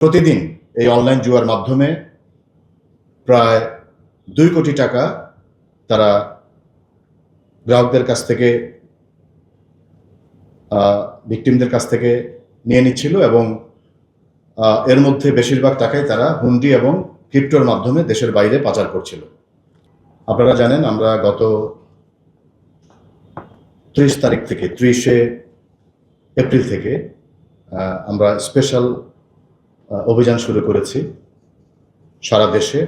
প্রতিদিন এই অনলাইন জুয়ার মাধ্যমে প্রায় 2 কোটি টাকা তারা গ্রাহকদের কাছ থেকে ভিকটিমদের কাছ থেকে নিয়ে নিচ্ছিল এবং এর মধ্যে বেশিরভাগ টাকাই তারা হুন্ডি এবং ক্রিপ্টোর মাধ্যমে দেশের বাইরে পাচার করছিল। আপনারা জানেন আমরা গত 30 তারিখ থেকে 30শে এপ্রিল থেকে আমরা স্পেশাল অভিযান শুরু করেছি সারা দেশে।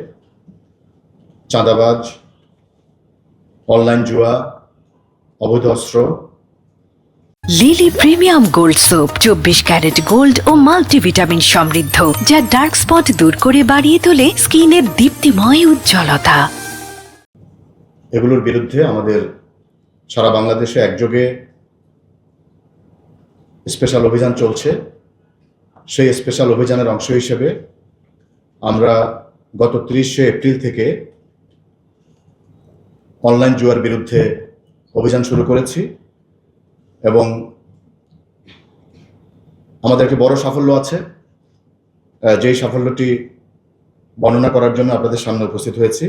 চাঁদাবাজ, অনলাইন জুয়া, অবৈধ অস্ত্র। Lily premium gold soap 24 carat gold ও মাল্টিভিটামিন সমৃদ্ধ, যা ডার্ক স্পট দূর করে বাড়িয়ে তোলে স্কিনের দীপ্তিময় উজ্জ্বলতা। এগুলোর বিরুদ্ধে আমাদের সারা বাংলাদেশে একযোগে স্পেশাল অভিযান চলছে। সেই স্পেশাল অভিযানের অংশ হিসেবে আমরা গত 30শে এপ্রিল থেকে অনলাইন জুয়ার বিরুদ্ধে অভিযান শুরু করেছি এবং আমাদের একটি বড় সাফল্য আছে, যেই সাফল্যটি বর্ণনা করার জন্য আপনাদের সামনে উপস্থিত হয়েছি।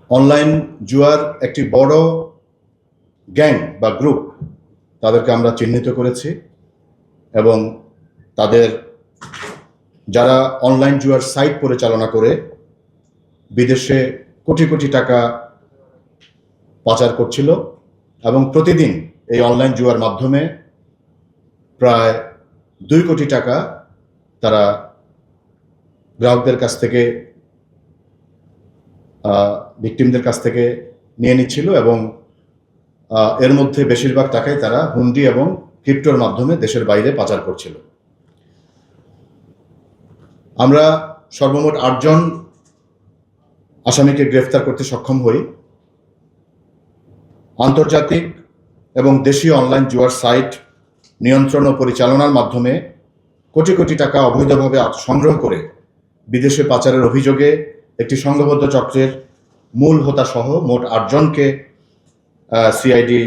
অনলাইন জুয়ার একটি বড় গ্যাং বা গ্রুপ, তাদেরকে আমরা চিহ্নিত করেছি এবং তাদের যারা অনলাইন জুয়ার সাইট পরিচালনা করে বিদেশে কোটি কোটি টাকা পাচার করছিল এবং প্রতিদিন এই অনলাইন জুয়ার মাধ্যমে প্রায় 2 কোটি টাকা তারা গ্রাহকদের কাছ থেকে ভিকটিমদের কাছ থেকে নিয়ে নিচ্ছিল এবং এর মধ্যে বেশিরভাগ টাকাই তারা হুন্ডি এবং ক্রিপ্টোর মাধ্যমে দেশের বাইরে পাচার করছিল। আমরা সর্বমোট 8 জন আসামিকে গ্রেফতার করতে সক্ষম হই। আন্তর্জাতিক এবং দেশীয় অনলাইন জুয়ার সাইট নিয়ন্ত্রণ ও পরিচালনার মাধ্যমে কোটি কোটি টাকা অবৈধভাবে সংগ্রহ করে বিদেশে পাচারের অভিযোগে একটি সংঘবদ্ধ চক্রের মূল হোতা সহ মোট 8 জনকে CID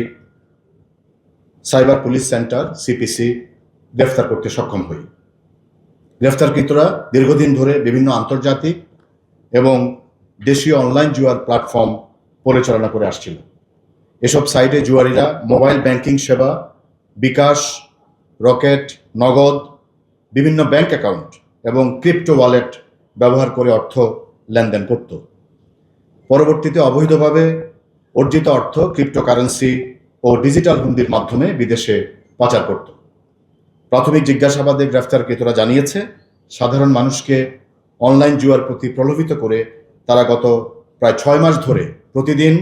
cyber police centre CPC গ্রেফতার করতে সক্ষম হই। গ্রেফতারকৃতরা দীর্ঘদিন ধরে বিভিন্ন আন্তর্জাতিক এবং দেশীয় অনলাইন জুয়ার প্ল্যাটফর্ম পরিচালনা করে আসছিল। এসব সাইটে জুয়ারিরা মোবাইল ব্যাংকিং সেবা, বিকাশ, রকেট, নগদ, বিভিন্ন ব্যাংক অ্যাকাউন্ট এবং ক্রিপ্টো ওয়ালেট ব্যবহার করে অর্থ লেনদেন করত। পরবর্তীতে অবৈধভাবে অর্জিত অর্থ ক্রিপ্টোকারেন্সি ও ডিজিটাল হুন্ডির মাধ্যমে বিদেশে পাচার করত। প্রাথমিক জিজ্ঞাসাবাদে গ্রেফতারকৃতরা জানিয়েছে, সাধারণ মানুষকে অনলাইন জুয়ার প্রতি প্রলোভিত করে তারা গত প্রায় 6 মাস ধরে প্রতিদিন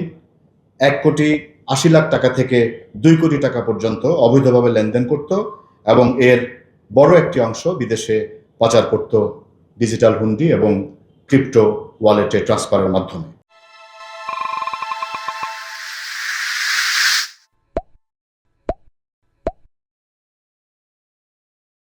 1,80,00,000 টাকা থেকে 2 কোটি টাকা পর্যন্ত অবৈধভাবে লেনদেন করত এবং এর বড় একটি অংশ বিদেশে পাচার করত ডিজিটাল হুন্ডি এবং ক্রিপ্টো ওয়ালেটে ট্রান্সফারের মাধ্যমে।